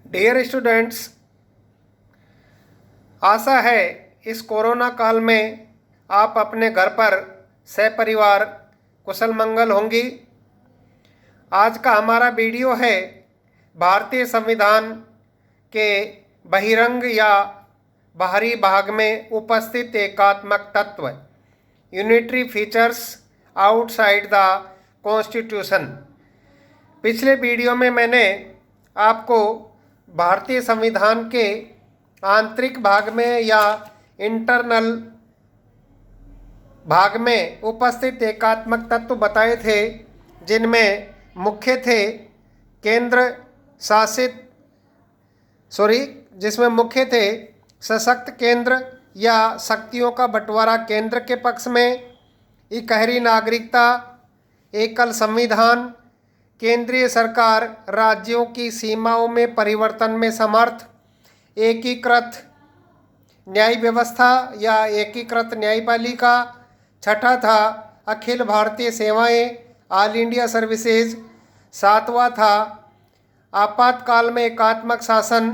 Dear students, आशा है इस corona काल में आप अपने घर पर सपरिवार कुशल मंगल होंगी। आज का हमारा वीडियो है भारतीय संविधान के बहिरंग या बाहरी भाग में उपस्थित एकात्मक तत्व, unitary features outside the constitution. पिछले वीडियो में मैंने आपको भारतीय संविधान के आंतरिक भाग में या इंटरनल भाग में उपस्थित एकात्मक तत्व बताए थे, जिनमें मुख्य थे जिसमें मुख्य थे सशक्त केंद्र या शक्तियों का बंटवारा केंद्र के पक्ष में, इकहरी नागरिकता, एकल संविधान, केंद्रीय सरकार राज्यों की सीमाओं में परिवर्तन में समर्थ, एकीकृत न्याय व्यवस्था या एकीकृत न्यायपालिका। छठा था अखिल भारतीय सेवाएं, ऑल इंडिया सर्विसेज। सातवां था आपातकाल में एकात्मक शासन।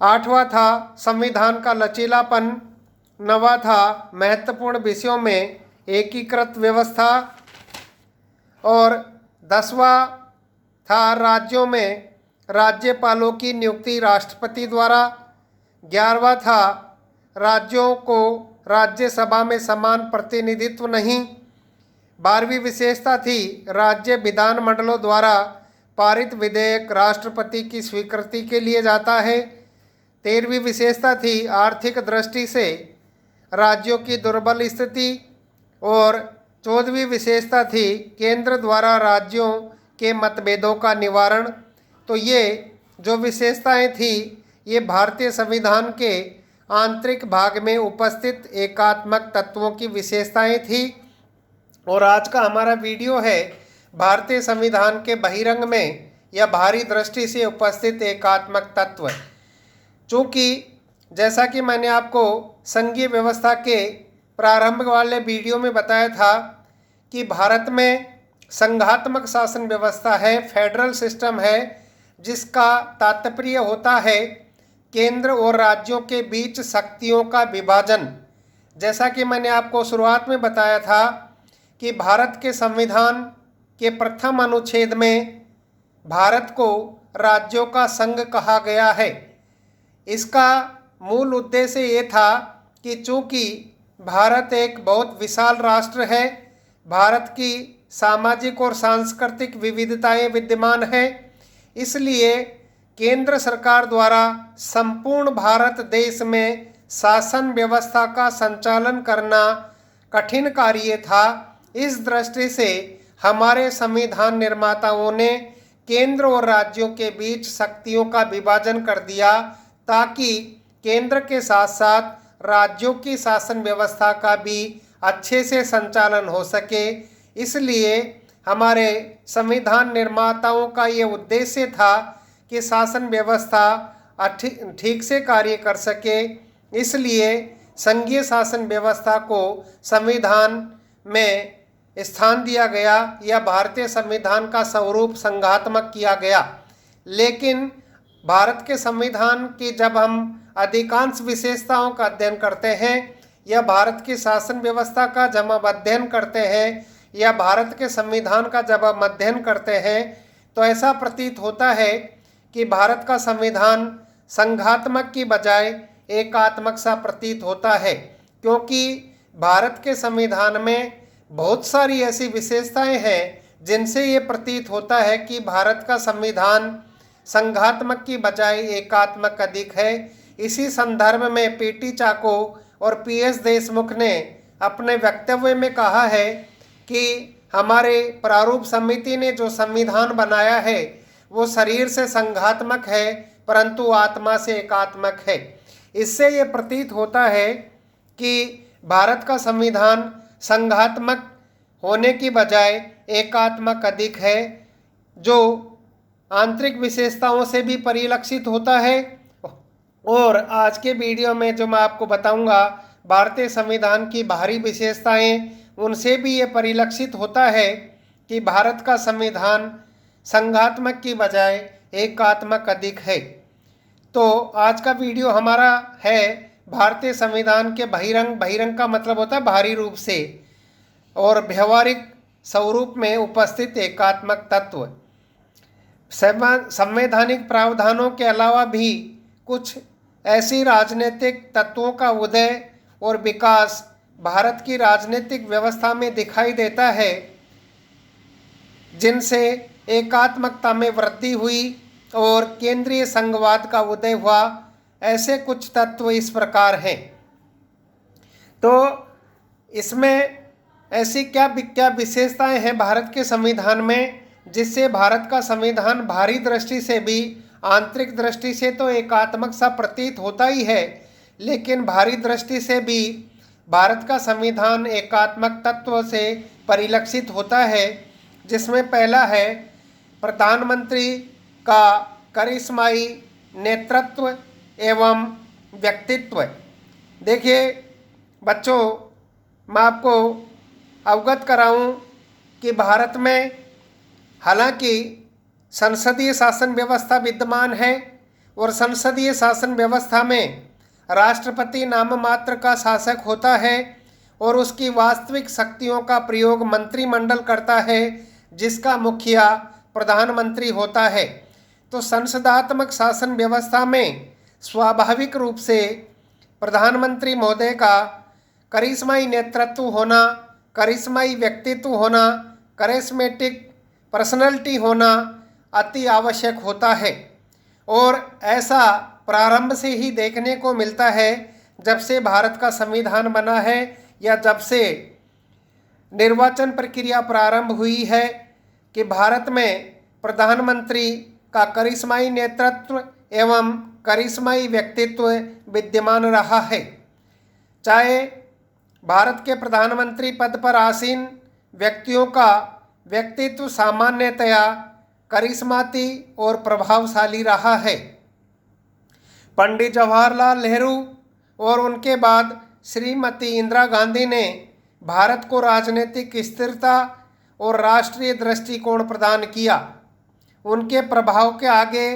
आठवां था संविधान का लचीलापन। नवा था महत्वपूर्ण विषयों में एकीकृत व्यवस्था। और 10वां था राज्यों में राज्यपालों की नियुक्ति राष्ट्रपति द्वारा। 11वां था राज्यों को राज्यसभा में समान प्रतिनिधित्व नहीं। 12वीं विशेषता थी राज्य विधानमंडलों द्वारा पारित विधेयक राष्ट्रपति की स्वीकृति के लिए जाता है। 13वीं विशेषता थी आर्थिक दृष्टि से राज्यों की दुर्बल स्थिति। और 14वीं विशेषता थी केंद्र द्वारा राज्यों के मतभेदों का निवारण। तो ये जो विशेषताएं थी, ये भारतीय संविधान के आंतरिक भाग में उपस्थित एकात्मक तत्वों की विशेषताएं थी। और आज का हमारा वीडियो है भारतीय संविधान के बहिरंग में या बाहरी दृष्टि से उपस्थित एकात्मक तत्व। चूँकि जैसा कि मैंने आपको संघीय व्यवस्था के प्रारंभ वाले वीडियो में बताया था कि भारत में संघात्मक शासन व्यवस्था है, फेडरल सिस्टम है, जिसका तात्पर्य होता है केंद्र और राज्यों के बीच शक्तियों का विभाजन। जैसा कि मैंने आपको शुरुआत में बताया था कि भारत के संविधान के प्रथम अनुच्छेद में भारत को राज्यों का संघ कहा गया है। इसका मूल उद्देश्य ये था कि चूँकि भारत एक बहुत विशाल राष्ट्र है, भारत की सामाजिक और सांस्कृतिक विविधताएं विद्यमान हैं, इसलिए केंद्र सरकार द्वारा संपूर्ण भारत देश में शासन व्यवस्था का संचालन करना कठिन कार्य था। इस दृष्टि से हमारे संविधान निर्माताओं ने केंद्र और राज्यों के बीच शक्तियों का विभाजन कर दिया, ताकि केंद्र के साथ साथ राज्यों की शासन व्यवस्था का भी अच्छे से संचालन हो सके। इसलिए हमारे संविधान निर्माताओं का ये उद्देश्य था कि शासन व्यवस्था ठीक से कार्य कर सके। इसलिए संघीय शासन व्यवस्था को संविधान में स्थान दिया गया या भारतीय संविधान का स्वरूप संघात्मक किया गया। लेकिन भारत के संविधान की जब हम अधिकांश विशेषताओं का अध्ययन करते हैं या भारत की शासन व्यवस्था का जब हम अध्ययन करते हैं या भारत के संविधान का जब हम अध्ययन करते हैं, तो ऐसा प्रतीत होता है कि भारत का संविधान संघात्मक की बजाय एकात्मक सा प्रतीत होता है, क्योंकि भारत के संविधान में बहुत सारी ऐसी विशेषताएं हैं जिनसे ये प्रतीत होता है कि भारत का संविधान संघात्मक की बजाय एकात्मक अधिक है। इसी संदर्भ में पीटी चाको और पीएस देशमुख ने अपने वक्तव्य में कहा है कि हमारे प्रारूप समिति ने जो संविधान बनाया है वो शरीर से संघात्मक है परंतु आत्मा से एकात्मक है। इससे ये प्रतीत होता है कि भारत का संविधान संघात्मक होने की बजाय एकात्मक अधिक है, जो आंतरिक विशेषताओं से भी परिलक्षित होता है। और आज के वीडियो में जो मैं आपको बताऊंगा भारतीय संविधान की बाहरी विशेषताएं, उनसे भी ये परिलक्षित होता है कि भारत का संविधान संघात्मक की बजाय एकात्मक अधिक है। तो आज का वीडियो हमारा है भारतीय संविधान के बहिरंग का मतलब होता है बाहरी रूप से, और व्यवहारिक स्वरूप में उपस्थित एकात्मक तत्व। संवैधानिक प्रावधानों के अलावा भी कुछ ऐसी राजनीतिक तत्वों का उदय और विकास भारत की राजनीतिक व्यवस्था में दिखाई देता है, जिनसे एकात्मकता में वृद्धि हुई और केंद्रीय संघवाद का उदय हुआ। ऐसे कुछ तत्व इस प्रकार हैं। तो इसमें ऐसी क्या विशेषताएं हैं भारत के संविधान में, जिससे भारत का संविधान बाहरी दृष्टि से भी, आंतरिक दृष्टि से तो एकात्मक सा प्रतीत होता ही है, लेकिन बाहरी दृष्टि से भी भारत का संविधान एकात्मक तत्व से परिलक्षित होता है। जिसमें पहला है प्रधानमंत्री का करिश्माई नेतृत्व एवं व्यक्तित्व। देखिए बच्चों, मैं आपको अवगत कराऊं कि भारत में हालांकि संसदीय शासन व्यवस्था विद्यमान है, और संसदीय शासन व्यवस्था में राष्ट्रपति नाम मात्र का शासक होता है और उसकी वास्तविक शक्तियों का प्रयोग मंत्रिमंडल करता है, जिसका मुखिया प्रधानमंत्री होता है। तो संसदात्मक शासन व्यवस्था में स्वाभाविक रूप से प्रधानमंत्री महोदय का करिश्माई नेतृत्व होना, करिश्माई व्यक्तित्व होना, करिश्मेटिक पर्सनैलिटी होना अति आवश्यक होता है। और ऐसा प्रारंभ से ही देखने को मिलता है, जब से भारत का संविधान बना है या जब से निर्वाचन प्रक्रिया प्रारंभ हुई है, कि भारत में प्रधानमंत्री का करिश्माई नेतृत्व एवं करिश्माई व्यक्तित्व विद्यमान रहा है। चाहे भारत के प्रधानमंत्री पद पर आसीन व्यक्तियों का व्यक्तित्व सामान्यतया करिश्माती और प्रभावशाली रहा है। पंडित जवाहरलाल नेहरू और उनके बाद श्रीमती इंदिरा गांधी ने भारत को राजनीतिक स्थिरता और राष्ट्रीय दृष्टिकोण प्रदान किया। उनके प्रभाव के आगे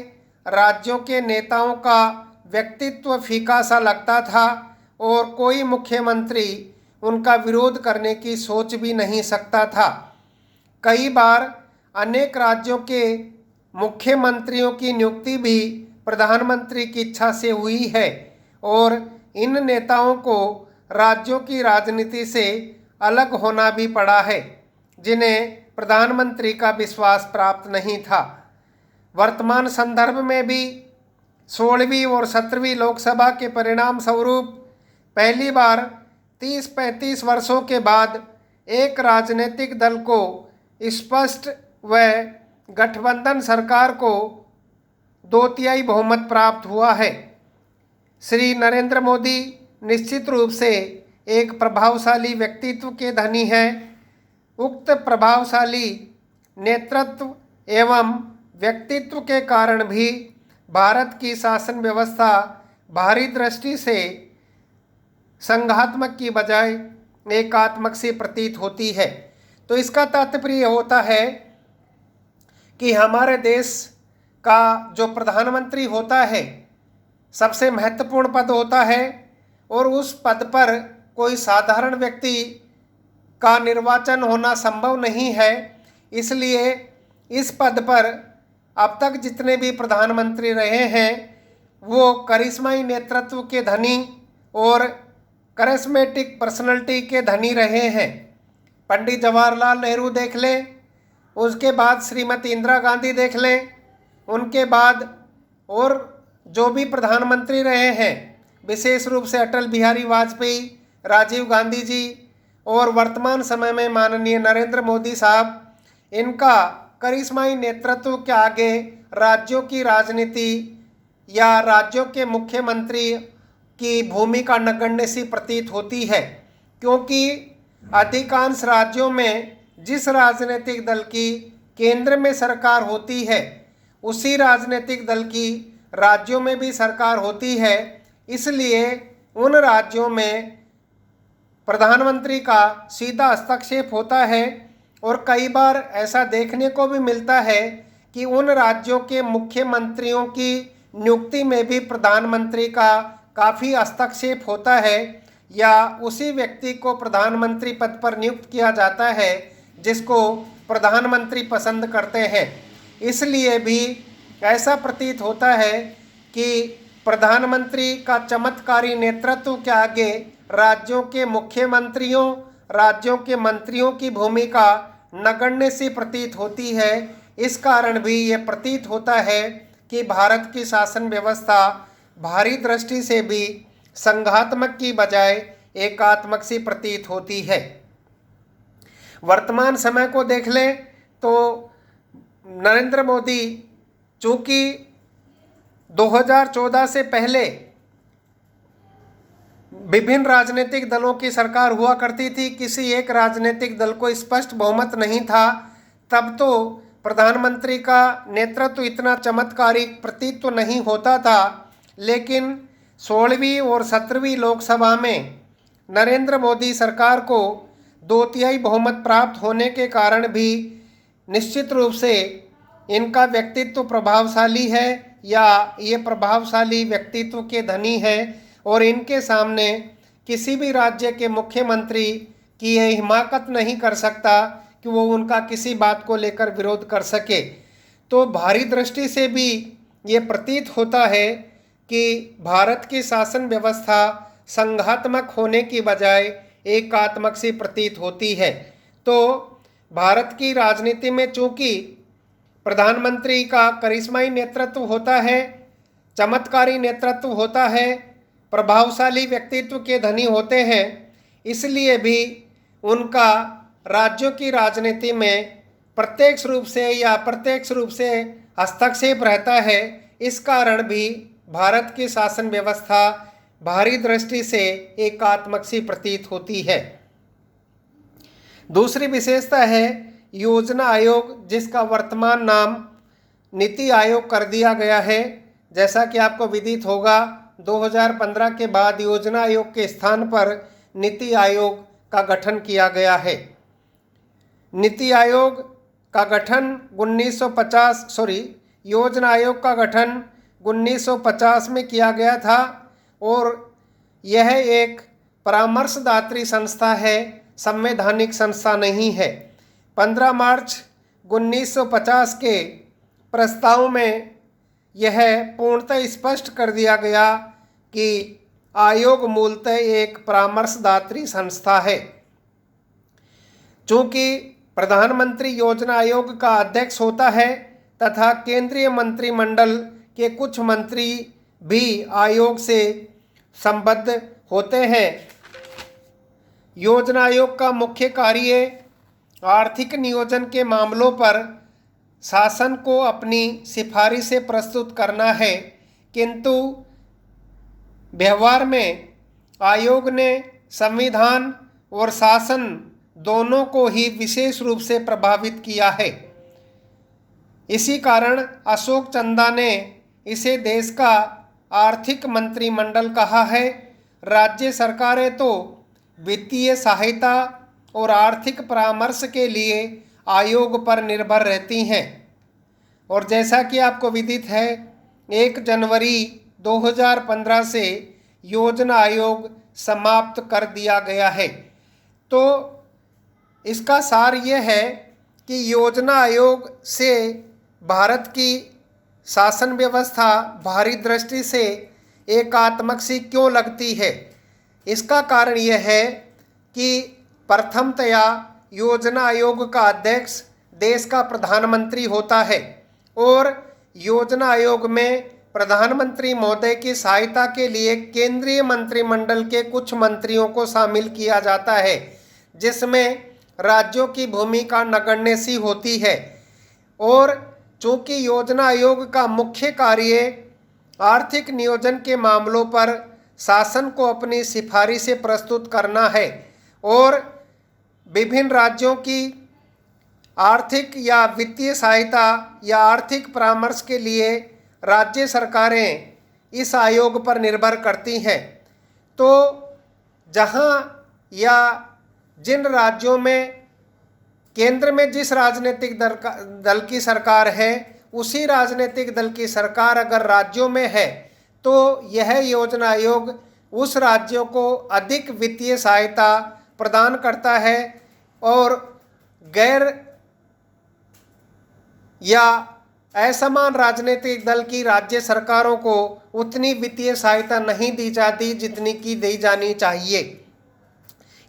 राज्यों के नेताओं का व्यक्तित्व फीका सा लगता था और कोई मुख्यमंत्री उनका विरोध करने की सोच भी नहीं सकता था। कई बार अनेक राज्यों के मुख्यमंत्रियों की नियुक्ति भी प्रधानमंत्री की इच्छा से हुई है, और इन नेताओं को राज्यों की राजनीति से अलग होना भी पड़ा है, जिन्हें प्रधानमंत्री का विश्वास प्राप्त नहीं था। वर्तमान संदर्भ में भी 16वीं और 17वीं लोकसभा के परिणाम स्वरूप पहली बार 30-35 वर्षों के बाद एक राजनीतिक दल को स्पष्ट व गठबंधन सरकार को 2/3 बहुमत प्राप्त हुआ है। श्री नरेंद्र मोदी निश्चित रूप से एक प्रभावशाली व्यक्तित्व के धनी हैं। उक्त प्रभावशाली नेतृत्व एवं व्यक्तित्व के कारण भी भारत की शासन व्यवस्था बाहरी दृष्टि से संघात्मक की बजाय एकात्मक से प्रतीत होती है। तो इसका तात्पर्य होता है कि हमारे देश का जो प्रधानमंत्री होता है सबसे महत्वपूर्ण पद होता है, और उस पद पर कोई साधारण व्यक्ति का निर्वाचन होना संभव नहीं है। इसलिए इस पद पर अब तक जितने भी प्रधानमंत्री रहे हैं वो करिश्माई नेतृत्व के धनी और करिश्मेटिक पर्सनैलिटी के धनी रहे हैं। पंडित जवाहरलाल नेहरू देख लें, उसके बाद श्रीमती इंदिरा गांधी देख लें, उनके बाद और जो भी प्रधानमंत्री रहे हैं, विशेष रूप से अटल बिहारी वाजपेयी, राजीव गांधी जी और वर्तमान समय में माननीय नरेंद्र मोदी साहब, इनका करिश्माई नेतृत्व के आगे राज्यों की राजनीति या राज्यों के मुख्यमंत्री की भूमिका नगण्य सी प्रतीत होती है, क्योंकि अधिकांश राज्यों में जिस राजनीतिक दल की केंद्र में सरकार होती है उसी राजनीतिक दल की राज्यों में भी सरकार होती है। इसलिए उन राज्यों में प्रधानमंत्री का सीधा हस्तक्षेप होता है, और कई बार ऐसा देखने को भी मिलता है कि उन राज्यों के मुख्यमंत्रियों की नियुक्ति में भी प्रधानमंत्री का काफ़ी हस्तक्षेप होता है या उसी व्यक्ति को प्रधानमंत्री पद पर नियुक्त किया जाता है जिसको प्रधानमंत्री पसंद करते हैं। इसलिए भी ऐसा प्रतीत होता है कि प्रधानमंत्री का चमत्कारी नेतृत्व के आगे राज्यों के मुख्यमंत्रियों, राज्यों के मंत्रियों की भूमिका नगण्य सी प्रतीत होती है। इस कारण भी ये प्रतीत होता है कि भारत की शासन व्यवस्था बाहरी दृष्टि से भी संघात्मक की बजाय एकात्मक सी प्रतीत होती है। वर्तमान समय को देख लें तो नरेंद्र मोदी चूँकि 2014 से पहले विभिन्न राजनीतिक दलों की सरकार हुआ करती थी, किसी एक राजनीतिक दल को स्पष्ट बहुमत नहीं था, तब तो प्रधानमंत्री का नेतृत्व इतना चमत्कारी प्रतीत तो नहीं होता था। लेकिन 16वीं और 17वीं लोकसभा में नरेंद्र मोदी सरकार को 2/3 बहुमत प्राप्त होने के कारण भी निश्चित रूप से इनका व्यक्तित्व प्रभावशाली है या ये प्रभावशाली व्यक्तित्व के धनी है और इनके सामने किसी भी राज्य के मुख्यमंत्री की ये हिमाकत नहीं कर सकता कि वो उनका किसी बात को लेकर विरोध कर सके। तो बाहरी दृष्टि से भी ये प्रतीत होता है कि भारत की शासन व्यवस्था संघात्मक होने की बजाय एकात्मक सी प्रतीत होती है। तो भारत की राजनीति में चूँकि प्रधानमंत्री का करिश्माई नेतृत्व होता है, चमत्कारी नेतृत्व होता है, प्रभावशाली व्यक्तित्व के धनी होते हैं, इसलिए भी उनका राज्यों की राजनीति में प्रत्यक्ष रूप से या अप्रत्यक्ष रूप से हस्तक्षेप रहता है। इस कारण भी भारत की शासन व्यवस्था बाहरी दृष्टि से एकात्मक सी प्रतीत होती है। दूसरी विशेषता है योजना आयोग, जिसका वर्तमान नाम नीति आयोग कर दिया गया है। जैसा कि आपको विदित होगा 2015 के बाद योजना आयोग के स्थान पर नीति आयोग का गठन किया गया है। नीति आयोग का गठन 1950 योजना आयोग का गठन 1950 में किया गया था और यह एक परामर्शदात्री संस्था है, संवैधानिक संस्था नहीं है। 15 मार्च 1950 के प्रस्ताव में यह पूर्णतः स्पष्ट कर दिया गया कि आयोग मूलतः एक परामर्शदात्री संस्था है। चूँकि प्रधानमंत्री योजना आयोग का अध्यक्ष होता है तथा केंद्रीय मंत्रिमंडल के कुछ मंत्री भी आयोग से संबद्ध होते हैं। योजना आयोग का मुख्य कार्य आर्थिक नियोजन के मामलों पर शासन को अपनी सिफारिशें प्रस्तुत करना है, किंतु व्यवहार में आयोग ने संविधान और शासन दोनों को ही विशेष रूप से प्रभावित किया है। इसी कारण अशोक चंदा ने इसे देश का आर्थिक मंत्रिमंडल कहा है। राज्य सरकारें तो वित्तीय सहायता और आर्थिक परामर्श के लिए आयोग पर निर्भर रहती हैं और जैसा कि आपको विदित है 1 जनवरी 2015 से योजना आयोग समाप्त कर दिया गया है। तो इसका सार यह है कि योजना आयोग से भारत की शासन व्यवस्था बाहरी दृष्टि से एकात्मक सी क्यों लगती है। इसका कारण यह है कि प्रथमतया योजना आयोग का अध्यक्ष देश का प्रधानमंत्री होता है और योजना आयोग में प्रधानमंत्री महोदय की सहायता के लिए केंद्रीय मंत्रिमंडल के कुछ मंत्रियों को शामिल किया जाता है, जिसमें राज्यों की भूमिका नगण्य सी होती है। और चूँकि योजना आयोग का मुख्य कार्य आर्थिक नियोजन के मामलों पर शासन को अपनी सिफारिशें प्रस्तुत करना है और विभिन्न राज्यों की आर्थिक या वित्तीय सहायता या आर्थिक परामर्श के लिए राज्य सरकारें इस आयोग पर निर्भर करती हैं। तो जहां या जिन राज्यों में केंद्र में जिस राजनीतिक दल की सरकार है उसी राजनीतिक दल की सरकार अगर राज्यों में है तो यह योजना आयोग उस राज्यों को अधिक वित्तीय सहायता प्रदान करता है और गैर या असमान राजनीतिक दल की राज्य सरकारों को उतनी वित्तीय सहायता नहीं दी जाती जितनी की दी जानी चाहिए।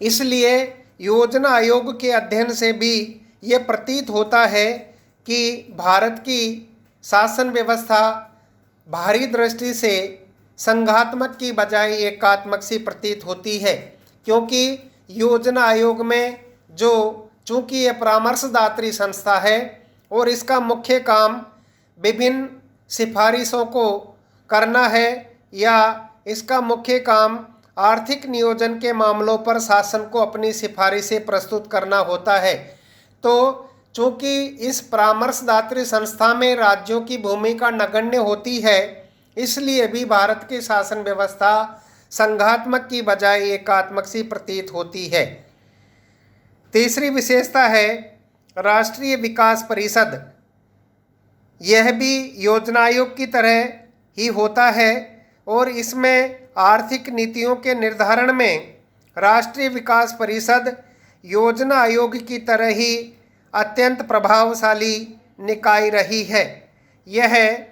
इसलिए योजना आयोग के अध्ययन से भी ये प्रतीत होता है कि भारत की शासन व्यवस्था बाहरी दृष्टि से संघात्मक की बजाय एकात्मक सी प्रतीत होती है, क्योंकि योजना आयोग में चूँकि ये परामर्शदात्री संस्था है और इसका मुख्य काम विभिन्न सिफारिशों को करना है या इसका मुख्य काम आर्थिक नियोजन के मामलों पर शासन को अपनी सिफारिशें प्रस्तुत करना होता है। तो चूँकि इस परामर्शदात्री संस्था में राज्यों की भूमिका नगण्य होती है, इसलिए भी भारत की शासन व्यवस्था संघात्मक की बजाय एकात्मक सी प्रतीत होती है। तीसरी विशेषता है राष्ट्रीय विकास परिषद। यह भी योजना आयोग की तरह ही होता है और इसमें आर्थिक नीतियों के निर्धारण में राष्ट्रीय विकास परिषद योजना आयोग की तरह ही अत्यंत प्रभावशाली निकाय रही है। यह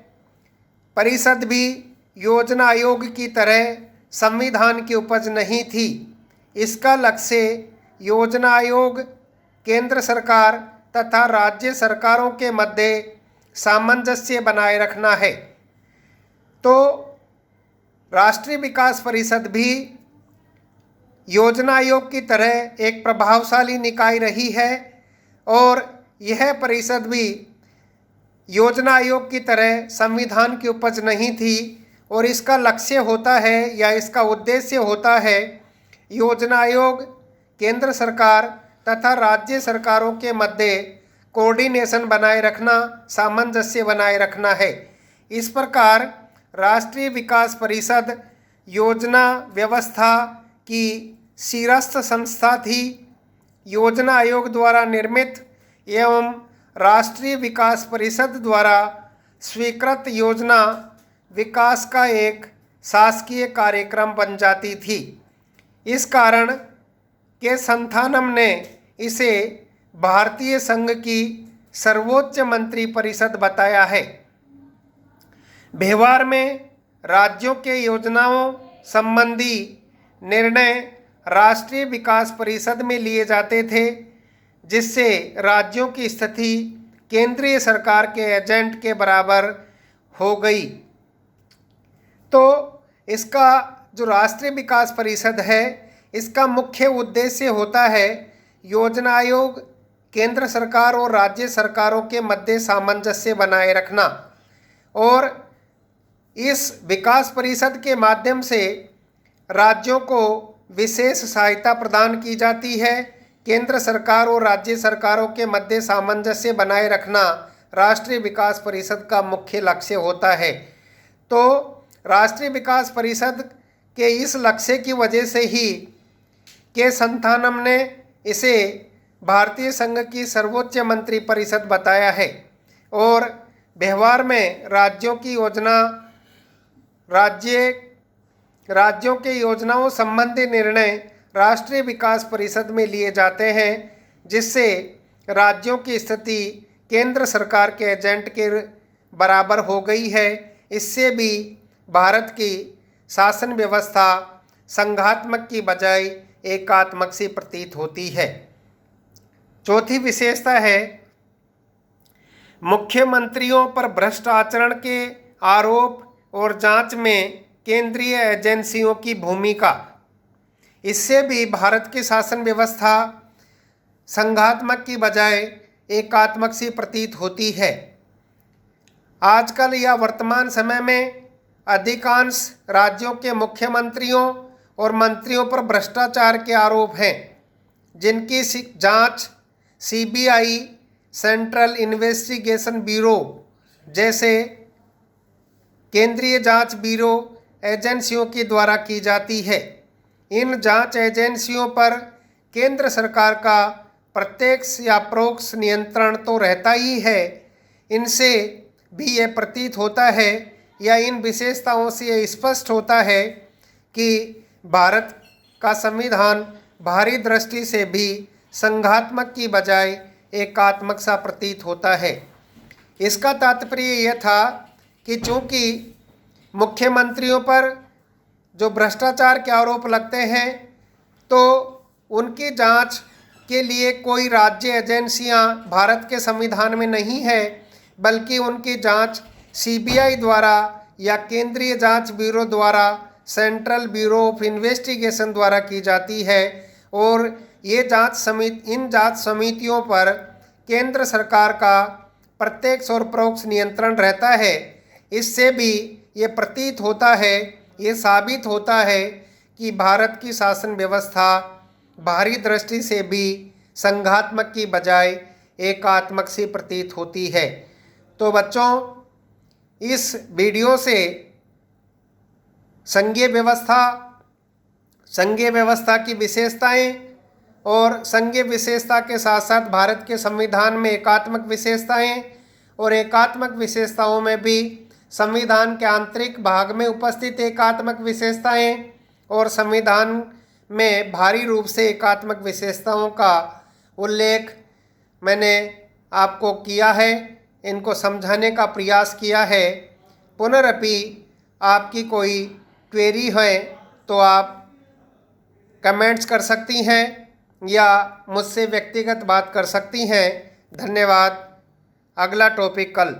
परिषद भी योजना आयोग की तरह संविधान की उपज नहीं थी। इसका लक्ष्य योजना आयोग केंद्र सरकार तथा राज्य सरकारों के मध्य सामंजस्य बनाए रखना है। तो राष्ट्रीय विकास परिषद भी योजना आयोग की तरह एक प्रभावशाली निकाय रही है और यह परिषद भी योजना आयोग की तरह संविधान की उपज नहीं थी और इसका लक्ष्य होता है या इसका उद्देश्य होता है योजना आयोग केंद्र सरकार तथा राज्य सरकारों के मध्य कोऑर्डिनेशन बनाए रखना, सामंजस्य बनाए रखना है। इस प्रकार राष्ट्रीय विकास परिषद योजना व्यवस्था की शीर्षस्थ संस्था थी। योजना आयोग द्वारा निर्मित एवं राष्ट्रीय विकास परिषद द्वारा स्वीकृत योजना विकास का एक शासकीय कार्यक्रम बन जाती थी। इस कारण के संथानम ने इसे भारतीय संघ की सर्वोच्च मंत्री परिषद बताया है। व्यवहार में राज्यों के योजनाओं संबंधी निर्णय राष्ट्रीय विकास परिषद में लिए जाते थे, जिससे राज्यों की स्थिति केंद्रीय सरकार के एजेंट के बराबर हो गई। तो इसका जो राष्ट्रीय विकास परिषद है, इसका मुख्य उद्देश्य होता है योजना आयोग केंद्र सरकार और राज्य सरकारों के मध्य सामंजस्य बनाए रखना और इस विकास परिषद के माध्यम से राज्यों को विशेष सहायता प्रदान की जाती है। केंद्र सरकार और राज्य सरकारों के मध्य सामंजस्य बनाए रखना राष्ट्रीय विकास परिषद का मुख्य लक्ष्य होता है। तो राष्ट्रीय विकास परिषद के इस लक्ष्य की वजह से ही के संथानम ने इसे भारतीय संघ की सर्वोच्च मंत्री परिषद बताया है और व्यवहार में राज्यों की योजना राज्यों के योजनाओं संबंधी निर्णय राष्ट्रीय विकास परिषद में लिए जाते हैं, जिससे राज्यों की स्थिति केंद्र सरकार के एजेंट के बराबर हो गई है। इससे भी भारत की शासन व्यवस्था संघात्मक की बजाय एकात्मक सी प्रतीत होती है। चौथी विशेषता है मुख्यमंत्रियों पर भ्रष्ट आचरण के आरोप और जांच में केंद्रीय एजेंसियों की भूमिका। इससे भी भारत की शासन व्यवस्था संघात्मक की बजाय एकात्मक सी प्रतीत होती है। आजकल या वर्तमान समय में अधिकांश राज्यों के मुख्यमंत्रियों और मंत्रियों पर भ्रष्टाचार के आरोप हैं, जिनकी जांच सीबीआई, सेंट्रल इन्वेस्टिगेशन ब्यूरो जैसे केंद्रीय जांच ब्यूरो एजेंसियों के द्वारा की जाती है। इन जांच एजेंसियों पर केंद्र सरकार का प्रत्यक्ष या परोक्ष नियंत्रण तो रहता ही है, इनसे भी ये प्रतीत होता है या इन विशेषताओं से ये स्पष्ट होता है कि भारत का संविधान बाहरी दृष्टि से भी संघात्मक की बजाय एकात्मक सा प्रतीत होता है। इसका तात्पर्य यह था कि चूंकि मुख्यमंत्रियों पर जो भ्रष्टाचार के आरोप लगते हैं तो उनकी जांच के लिए कोई राज्य एजेंसियां भारत के संविधान में नहीं है, बल्कि उनकी जांच सीबीआई द्वारा या केंद्रीय जांच ब्यूरो द्वारा, सेंट्रल ब्यूरो ऑफ इन्वेस्टिगेशन द्वारा की जाती है। और ये इन जांच समितियों पर केंद्र सरकार का प्रत्यक्ष और परोक्ष नियंत्रण रहता है। इससे भी ये प्रतीत होता है, ये साबित होता है कि भारत की शासन व्यवस्था बाहरी दृष्टि से भी संघात्मक की बजाय एकात्मक सी प्रतीत होती है। तो बच्चों, इस वीडियो से संघीय व्यवस्था की विशेषताएं और संघीय विशेषता के साथ साथ भारत के संविधान में एकात्मक विशेषताएं और एकात्मक विशेषताओं में भी संविधान के आंतरिक भाग में उपस्थित एकात्मक विशेषताएं और संविधान में भारी रूप से एकात्मक विशेषताओं का उल्लेख मैंने आपको किया है, इनको समझाने का प्रयास किया है। पुनरपि आपकी कोई क्वेरी है तो आप कमेंट्स कर सकती हैं या मुझसे व्यक्तिगत बात कर सकती हैं। धन्यवाद। अगला टॉपिक कल।